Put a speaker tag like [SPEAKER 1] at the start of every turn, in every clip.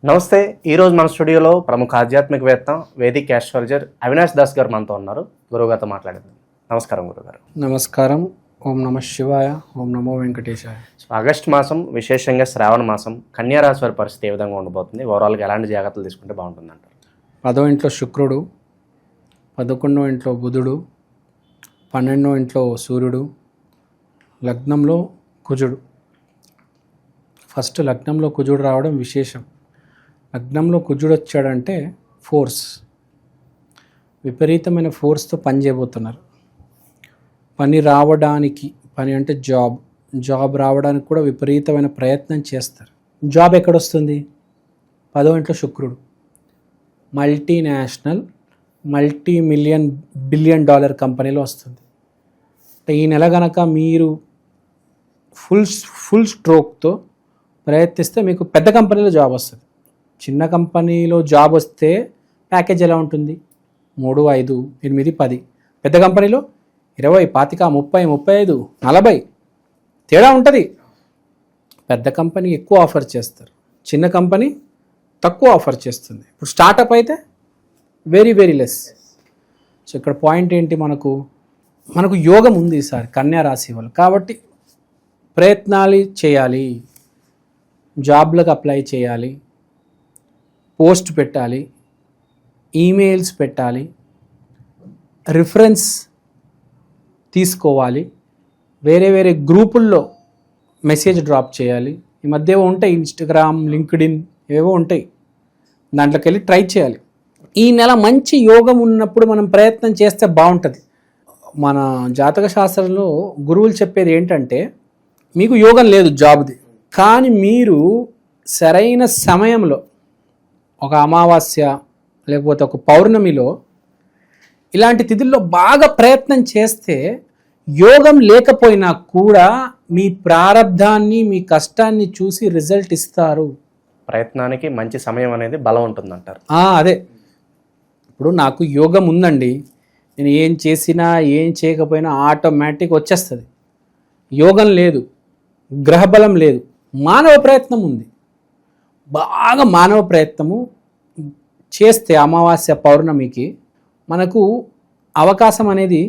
[SPEAKER 1] నమస్తే. ఈరోజు మన స్టూడియోలో ప్రముఖ ఆధ్యాత్మికవేత్త వేదిక్ ఆస్ట్రాలజర్ అవినాష్ దాస్ గారు మనతో ఉన్నారు. గురువుగారితో మాట్లాడేది. నమస్కారం గురుగారు.
[SPEAKER 2] నమస్కారం. ఓం నమ శివాయ. ఓం నమో వెంకటేశాయ.
[SPEAKER 1] ఆగస్టు మాసం, విశేషంగా శ్రావణ మాసం, కన్యా రాశి వారి పరిస్థితి ఏ విధంగా ఉండబోతుంది? ఓవరాల్గా ఎలాంటి జాగ్రత్తలు తీసుకుంటే బాగుంటుంది అంటారు?
[SPEAKER 2] 10వ ఇంట్లో శుక్రుడు, 11వ ఇంట్లో బుధుడు, 12వ ఇంట్లో సూర్యుడు, లగ్నంలో కుజుడు. ఫస్ట్ లగ్నంలో కుజుడు రావడం విశేషం. లగ్నంలో కుజుడు వచ్చాడంటే ఫోర్స్, విపరీతమైన ఫోర్స్తో పని చేయబోతున్నారు. పని రావడానికి, పని అంటే జాబ్ రావడానికి కూడా విపరీతమైన ప్రయత్నం చేస్తారు. జాబ్ ఎక్కడొస్తుంది? 10వ ఇంట్లో శుక్రుడు, మల్టీనేషనల్ బిలియన్ డాలర్ కంపెనీలో వస్తుంది. అంటే ఈ నెల కనుక మీరు ఫుల్ స్ట్రోక్తో ప్రయత్నిస్తే మీకు పెద్ద కంపెనీలో జాబ్ వస్తుంది. చిన్న కంపెనీలో జాబ్ వస్తే ప్యాకేజ్ ఎలా ఉంటుంది? 3, 5, 8, 10. పెద్ద కంపెనీలో 20, 25, 30, 35, 40 తేడా ఉంటుంది. పెద్ద కంపెనీ ఎక్కువ ఆఫర్ చేస్తారు, చిన్న కంపెనీ తక్కువ ఆఫర్ చేస్తుంది. ఇప్పుడు స్టార్టప్ అయితే వెరీ లెస్. సో ఇక్కడ పాయింట్ ఏంటి? మనకు యోగం ఉంది ఈసారి కన్యా రాశి వాళ్ళు. కాబట్టి ప్రయత్నాలు చేయాలి, జాబ్లకు అప్లై చేయాలి, పోస్ట్ పెట్టాలి, ఈమెయిల్స్ పెట్టాలి, రిఫరెన్స్ తీసుకోవాలి, వేరే గ్రూపుల్లో మెసేజ్ డ్రాప్ చేయాలి. ఈ మధ్య ఏవో ఉంటాయి, ఇన్స్టాగ్రామ్, లింక్డ్ఇన్ ఏవో ఉంటాయి, దాంట్లోకి వెళ్ళి ట్రై చేయాలి. ఈ నెల మంచి యోగం ఉన్నప్పుడు మనం ప్రయత్నం చేస్తే బాగుంటుంది. మన జాతక శాస్త్రంలో గురువులు చెప్పేది ఏంటంటే, మీకు యోగం లేదు జాబ్ది, కానీ మీరు సరైన సమయంలో ఒక అమావాస్య లేకపోతే ఒక పౌర్ణమిలో ఇలాంటి తిథుల్లో బాగా ప్రయత్నం చేస్తే యోగం లేకపోయినా కూడా మీ ప్రారంధాన్ని, మీ కష్టాన్ని చూసి రిజల్ట్ ఇస్తారు.
[SPEAKER 1] ప్రయత్నానికి మంచి సమయం అనేది బలం ఉంటుందంటారు.
[SPEAKER 2] అదే. ఇప్పుడు నాకు యోగం ఉందండి, నేను ఏం చేసినా ఏం చేయకపోయినా ఆటోమేటిక్ వచ్చేస్తుంది. యోగం లేదు, గ్రహబలం లేదు, మానవ ప్రయత్నం ఉంది. బాగా మానవ ప్రయత్నము చేస్తే అమావాస్య పౌర్ణమికి మనకు అవకాశం అనేది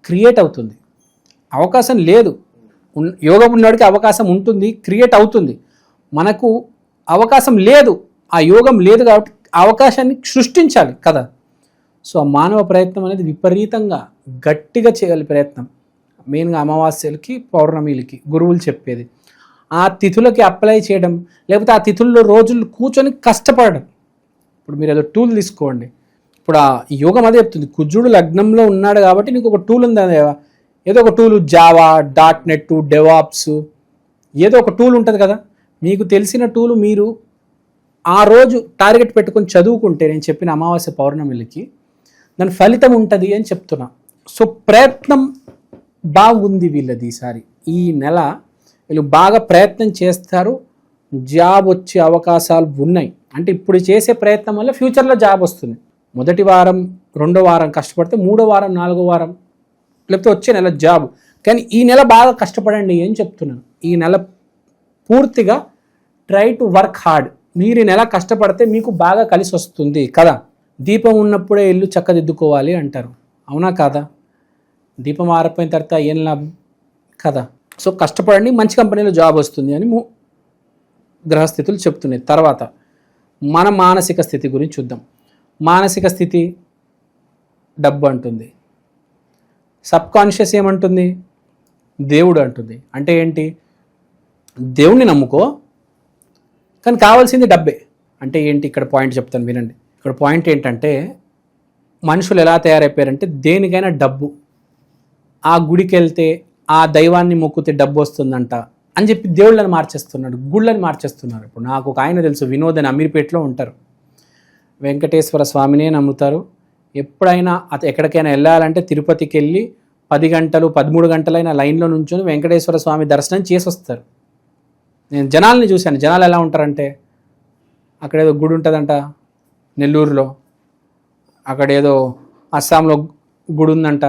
[SPEAKER 2] క్రియేట్ అవుతుంది. అవకాశం లేదు, యోగం ఉన్నవాడికి అవకాశం ఉంటుంది, క్రియేట్ అవుతుంది. మనకు అవకాశం లేదు, ఆ యోగం లేదు కాబట్టి అవకాశాన్ని సృష్టించాలి కదా. సో ఆ మానవ ప్రయత్నం అనేది విపరీతంగా గట్టిగా చేయాలి ప్రయత్నం. మెయిన్గా అమావాస్యలకి, పౌర్ణమిలకి గురువులు చెప్పేది. ఆ తిథులకి అప్లై చేయడం, లేకపోతే ఆ తిథుల్లో రోజులు కూర్చొని కష్టపడడం. ఇప్పుడు మీరు ఏదో టూల్ తీసుకోండి. ఇప్పుడు ఆ యోగం అదే చెప్తుంది, కుజుడు లగ్నంలో ఉన్నాడు కాబట్టి నీకు ఒక టూల్ ఉంది. ఏదో ఒక టూల్, జావా, .NET, డెవాప్స్, ఏదో ఒక టూల్ ఉంటుంది కదా. మీకు తెలిసిన టూల్ మీరు ఆ రోజు టార్గెట్ పెట్టుకొని చదువుకుంటే, నేను చెప్పిన అమావాస్య పౌర్ణమిలకి దాని ఫలితం ఉంటుంది అని చెప్తున్నా. సో ప్రయత్నం బాగుంది వీళ్ళది. ఈసారి ఈ నెల వీళ్ళు బాగా ప్రయత్నం చేస్తారు, జాబ్ వచ్చే అవకాశాలు ఉన్నాయి. అంటే ఇప్పుడు చేసే ప్రయత్నం వల్ల ఫ్యూచర్లో జాబ్ వస్తుంది. మొదటి వారం, 2వ వారం కష్టపడితే 3వ వారం, 4వ వారం లేకపోతే వచ్చే నెల జాబ్. కానీ ఈ నెల బాగా కష్టపడండి అని చెప్తున్నాను. ఈ నెల పూర్తిగా ట్రై టు వర్క్ హార్డ్. మీరు ఈ నెల కష్టపడితే మీకు బాగా కలిసి వస్తుంది కదా. దీపం ఉన్నప్పుడే ఇల్లు చక్కదిద్దుకోవాలి అంటారు, అవునా కాదా? దీపం ఆరిపోయిన తర్వాత ఏం లాభం కదా. సో కష్టపడండి, మంచి కంపెనీలో జాబ్ వస్తుంది అని గ్రహస్థితులు చెప్తున్నాయి. తర్వాత మన మానసిక స్థితి గురించి చూద్దాం. మానసిక స్థితి డబ్బు అంటుంది, సబ్కాన్షియస్ ఏమంటుంది? దేవుడు అంటుంది. అంటే ఏంటి? దేవుణ్ణి నమ్ముకో, కానీ కావాల్సింది డబ్బే. అంటే ఏంటి? ఇక్కడ పాయింట్ చెప్తాను వినండి. ఇక్కడ పాయింట్ ఏంటంటే, మనుషులు ఎలా తయారైపోయారంటే దేనికైనా డబ్బు. ఆ గుడికి వెళ్తే, ఆ దైవాన్ని మొక్కితే డబ్బు వస్తుందంట అని చెప్పి దేవుళ్ళని మార్చేస్తున్నాడు, గుళ్ళని మార్చేస్తున్నారు. ఇప్పుడు నాకు ఒక ఆయన తెలుసు, వినోద్ అని, అమీర్పేటలో ఉంటారు. వెంకటేశ్వర స్వామినే నమ్ముతారు. ఎప్పుడైనా ఎక్కడికైనా వెళ్ళాలంటే తిరుపతికి వెళ్ళి 10 గంటలు 13 గంటలైనా లైన్లో నుంచొని వెంకటేశ్వర స్వామి దర్శనం చేసి వస్తారు. నేను జనాల్ని చూశాను. జనాలు ఎలా ఉంటారంటే, అక్కడేదో గుడి ఉంటుందంట నెల్లూరులో, అక్కడేదో అస్సాంలో గుడి ఉందంట,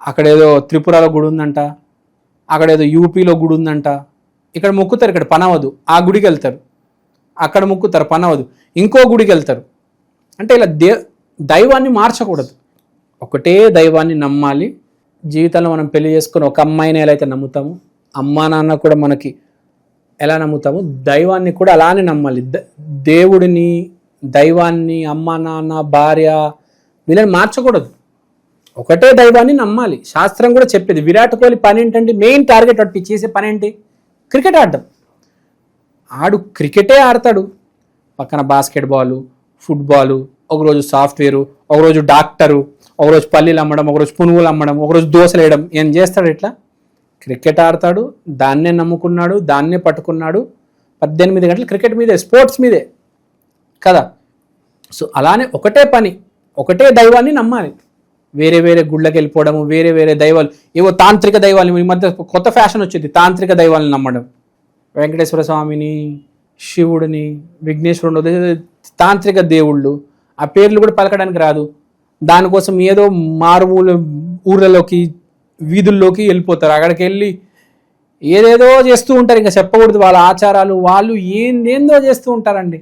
[SPEAKER 2] అక్కడేదో త్రిపురలో గుడి ఉందంట, అక్కడేదో యూపీలో గుడి ఉందంట. ఇక్కడ మొక్కుతారు, ఇక్కడ పని అవ్వదు, ఆ గుడికి వెళ్తారు. అక్కడ మొక్కుతారు, పని అవ్వదు, ఇంకో గుడికి వెళ్తారు. అంటే ఇలా దైవాన్ని మార్చకూడదు, ఒకటే దైవాన్ని నమ్మాలి. జీవితంలో మనం పెళ్లి చేసుకుని ఒక అమ్మాయిని ఎలా అయితే నమ్ముతామో, అమ్మా నాన్న కూడా మనకి ఎలా నమ్ముతామో, దైవాన్ని కూడా అలానే నమ్మాలి. దేవుడిని, దైవాన్ని, అమ్మా నాన్న, భార్య వీళ్ళని మార్చకూడదు, ఒకటే దైవాన్ని నమ్మాలి. శాస్త్రం కూడా చెప్పేది, విరాట్ కోహ్లీ పని ఏంటంటే మెయిన్ టార్గెట్ వాటి చేసే పని ఏంటి? క్రికెట్ ఆడటం. ఆడు క్రికెటే ఆడతాడు, పక్కన బాస్కెట్బాలు, ఫుట్బాలు, ఒకరోజు సాఫ్ట్వేరు, ఒకరోజు డాక్టరు, ఒకరోజు పల్లీలు అమ్మడం, ఒకరోజు పునుగులు అమ్మడం, ఒకరోజు దోశలు వేయడం. ఏం చేస్తాడు? ఇట్లా క్రికెట్ ఆడతాడు, దాన్నే నమ్ముకున్నాడు, దాన్నే పట్టుకున్నాడు. 18 గంటలు క్రికెట్ మీదే, స్పోర్ట్స్ మీదే కదా. సో అలానే ఒకటే పని, ఒకటే దైవాన్ని నమ్మాలి. వేరే వేరే గుళ్ళకి వెళ్ళిపోవడము, వేరే వేరే దైవాలు, ఏవో తాంత్రిక దైవాలు, ఈ మధ్య కొత్త ఫ్యాషన్ వచ్చింది, తాంత్రిక దైవాలను నమ్మడం. వెంకటేశ్వర స్వామిని, శివుడిని, విఘ్నేశ్వరుడు, తాంత్రిక దేవుళ్ళు, ఆ పేర్లు కూడా పలకడానికి రాదు. దానికోసం ఏదో మారుమూల ఊర్లలోకి, వీధుల్లోకి వెళ్ళిపోతారు. అక్కడికి వెళ్ళి ఏదేదో చేస్తూ ఉంటారు, ఇంకా చెప్పకూడదు వాళ్ళ ఆచారాలు, వాళ్ళు ఏందేందో చేస్తూ ఉంటారండి.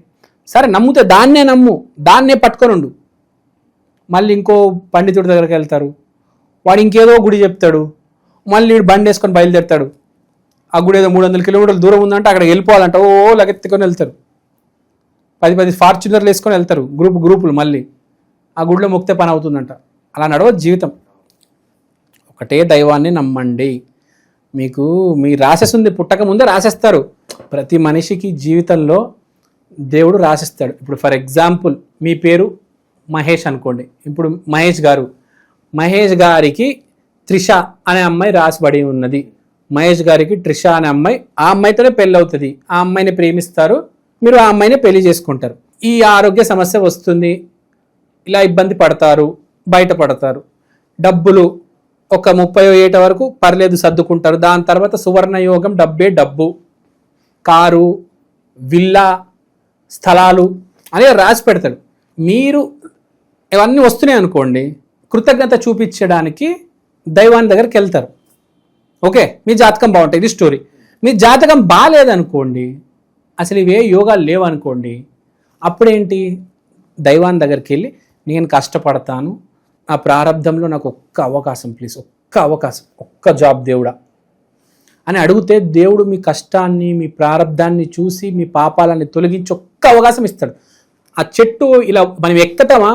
[SPEAKER 2] సరే నమ్ముతే దాన్నే నమ్ము, దాన్నే పట్టుకొని ఉండు. మళ్ళీ ఇంకో పండితుడి దగ్గరికి వెళ్తారు, వాడు ఇంకేదో గుడి చెప్తాడు, మళ్ళీ వీడు బండి వేసుకొని బయలుదేరుతాడు. ఆ గుడి ఏదో 300 కిలోమీటర్ల దూరం ఉందంటే అక్కడికి వెళ్ళిపోవాలంట, లగెత్తుకొని వెళ్తారు. 10 ఫార్చునర్లు వేసుకొని వెళ్తారు, గ్రూపులు. మళ్ళీ ఆ గుడిలో మొక్కితే పని అవుతుందంట. అలా నడవదు జీవితం. ఒకటే దైవాన్ని నమ్మండి. మీకు మీ రాసేస్తుంది పుట్టక ముందే రాసేస్తారు. ప్రతి మనిషికి జీవితంలో దేవుడు రాసిస్తాడు. ఇప్పుడు ఫర్ ఎగ్జాంపుల్ మీ పేరు మహేష్ అనుకోండి. ఇప్పుడు మహేష్ గారికి త్రిష అనే అమ్మాయి రాసిబడి ఉన్నది. మహేష్ గారికి త్రిష అనే అమ్మాయి, ఆ అమ్మాయితోనే పెళ్ళి అవుతుంది. ఆ అమ్మాయిని ప్రేమిస్తారు, మీరు ఆ అమ్మాయిని పెళ్లి చేసుకుంటారు. ఈ ఆరోగ్య సమస్య వస్తుంది, ఇలా ఇబ్బంది పడతారు, బయటపడతారు. డబ్బులు ఒక 30 ఏట వరకు పర్లేదు, సర్దుకుంటారు. దాని తర్వాత సువర్ణ యోగం, డబ్బు, కారు, విల్లా, స్థలాలు అని రాసి పెడతాడు. మీరు ఇవన్నీ వస్తున్నాయి అనుకోండి, కృతజ్ఞత చూపించడానికి దైవాన్ని దగ్గరికి వెళ్తారు. ఓకే, మీ జాతకం బాగుంటుంది, ఇది స్టోరీ. మీ జాతకం బాగాలేదనుకోండి, అసలు ఇవే యోగాలు లేవనుకోండి, అప్పుడేంటి? దైవాన్ని దగ్గరికి వెళ్ళి, నేను కష్టపడతాను, నా ప్రారంధంలో నాకు ఒక్క అవకాశం ప్లీజ్, ఒక్క అవకాశం, ఒక్క జాబ్ దేవుడా అని అడిగితే, దేవుడు మీ కష్టాన్ని, మీ ప్రారంధాన్ని చూసి మీ పాపాలని తొలగించి ఒక్క అవకాశం ఇస్తాడు. ఆ చెట్టు ఇలా మనం ఎక్కతామా,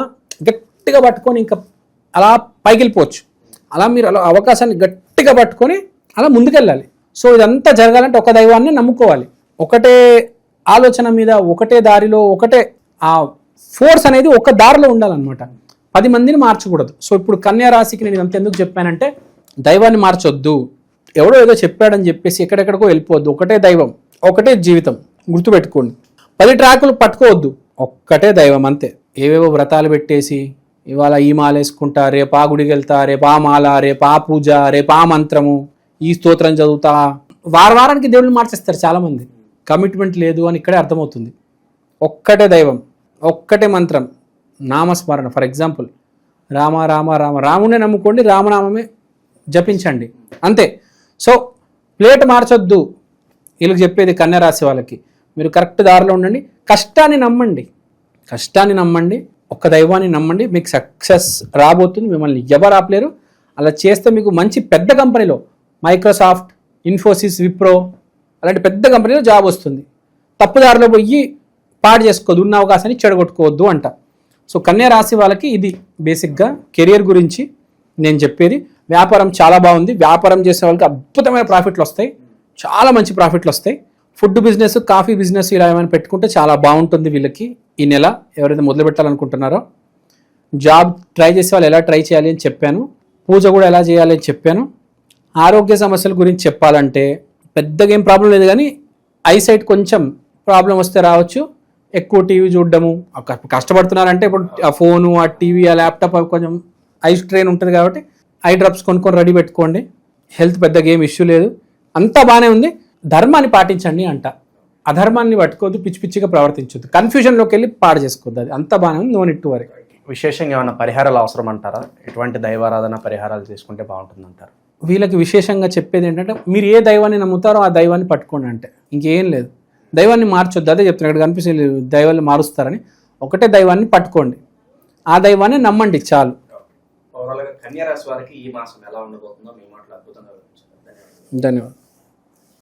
[SPEAKER 2] గట్టిగా పట్టుకొని ఇంకా అలా పైకి వెళ్ళిపోవచ్చు. అలా మీరు అలా అవకాశాన్ని గట్టిగా పట్టుకొని అలా ముందుకెళ్ళాలి. సో ఇదంతా జరగాలంటే ఒక దైవాన్ని నమ్ముకోవాలి. ఒకటే ఆలోచన మీద, ఒకటే దారిలో, ఒకటే ఆ ఫోర్స్ అనేది ఒక దారిలో ఉండాలన్నమాట. 10 మందిని మార్చకూడదు. సో ఇప్పుడు కన్యా రాశికి నేను ఇదంతా ఎందుకు చెప్పానంటే, దైవాన్ని మార్చొద్దు, ఎవడో ఏదో చెప్పాడని చెప్పేసి ఎక్కడెక్కడికో వెళ్ళిపోవద్దు. ఒకటే దైవం, ఒకటే జీవితం, గుర్తుపెట్టుకోండి. 10 ట్రాకులు పట్టుకోవద్దు, ఒక్కటే దైవం అంతే. ఏవేవో వ్రతాలు పెట్టేసి, ఇవాళ ఈ మాల వేసుకుంటా, రేపు ఆ గుడికి వెళ్తా, రేపు ఆ మాల, రేపు ఆ పూజ, రేపు ఆ మంత్రము, ఈ స్తోత్రం చదువుతా, వారానికి దేవుడిని మార్చేస్తారు చాలామంది. కమిట్మెంట్ లేదు అని ఇక్కడే అర్థమవుతుంది. ఒక్కటే దైవం, ఒక్కటే మంత్రం, నామస్మరణ. ఫర్ ఎగ్జాంపుల్ రామ రామ రామ, రామునే నమ్ముకోండి, రామనామమే జపించండి, అంతే. సో ప్లేట్ మార్చొద్దు. వీళ్ళకి చెప్పేది కన్యా రాశి వాళ్ళకి, మీరు కరెక్ట్ దారిలో ఉండండి, కష్టాన్ని నమ్మండి, ఒక్క దైవాన్ని నమ్మండి, మీకు సక్సెస్ రాబోతుంది. మిమ్మల్ని ఎవరు ఆపలేరు. అలా చేస్తే మీకు మంచి పెద్ద కంపెనీలో, మైక్రోసాఫ్ట్, ఇన్ఫోసిస్, విప్రో అలాంటి పెద్ద కంపెనీలో జాబ్ వస్తుంది. తప్పుదారిలో పోయి పాడు చేసుకోవద్దు, ఉన్న అవకాశాన్ని చెడగొట్టుకోవద్దు అంట. సో కన్యా రాశి వాళ్ళకి ఇది బేసిక్గా కెరియర్ గురించి నేను చెప్పేది. వ్యాపారం చాలా బాగుంది, వ్యాపారం చేసే వాళ్ళకి అద్భుతమైన ప్రాఫిట్లు వస్తాయి, చాలా మంచి ప్రాఫిట్లు వస్తాయి. ఫుడ్ బిజినెస్, కాఫీ బిజినెస్ ఇలా ఏమైనా పెట్టుకుంటే చాలా బాగుంటుంది వీళ్ళకి. ఈ నెల ఎవరైతే మొదలు పెట్టాలనుకుంటున్నారో, జాబ్ ట్రై చేసే వాళ్ళు ఎలా ట్రై చేయాలి అని చెప్పాను, పూజ కూడా ఎలా చేయాలి అని చెప్పాను. ఆరోగ్య సమస్యల గురించి చెప్పాలంటే పెద్దగా ఏం ప్రాబ్లం లేదు, కానీ ఐసైట్ కొంచెం ప్రాబ్లం వస్తే రావచ్చు. ఎక్కువ టీవీ చూడడము, కష్టపడుతున్నారంటే ఇప్పుడు ఆ ఫోను, ఆ టీవీ, ఆ ల్యాప్టాప్ కొంచెం ఐ స్ట్రెయిన్ ఉంటుంది కాబట్టి ఐ డ్రాప్స్ కొనుక్కొని రెడీ పెట్టుకోండి. హెల్త్ పెద్దగా ఏం ఇష్యూ లేదు, అంతా బాగానే ఉంది. ధర్మాన్ని పాటించండి అంట, అధర్మాన్ని పట్టుకోవద్దు, పిచ్చి పిచ్చిగా ప్రవర్తించొద్దు, కన్ఫ్యూజన్లోకి వెళ్ళి పాడు చేసుకోవద్దు. అది అంతా బాగానే ఉంది, నో నీడ్ టు వరీ.
[SPEAKER 1] విశేషంగా ఏమైనా పరిహారాలు అవసరం అంటారా? ఎటువంటి దైవారాధన పరిహారాలు తీసుకుంటే బాగుంటుంది అంటారు?
[SPEAKER 2] వీళ్ళకి విశేషంగా చెప్పేది ఏంటంటే, మీరు ఏ దైవాన్ని నమ్ముతారో ఆ దైవాన్ని పట్టుకోండి అంటే, ఇంకేం లేదు. దైవాన్ని మార్చొద్దు. అదే చెప్తున్నాను, ఇక్కడ కనిపిస్తుంది దైవాన్ని మారుస్తారని. ఒకటే దైవాన్ని పట్టుకోండి, ఆ దైవాన్ని నమ్మండి చాలు.
[SPEAKER 1] ఓవరాల్గా కన్యా రాశి వారికి ఈ మాసం ఎలా ఉండబోతుందో మీ మాటలు అద్భుతంగా వివరించారు. ధన్యవాదాలు.
[SPEAKER 2] ధన్యవాదాలు.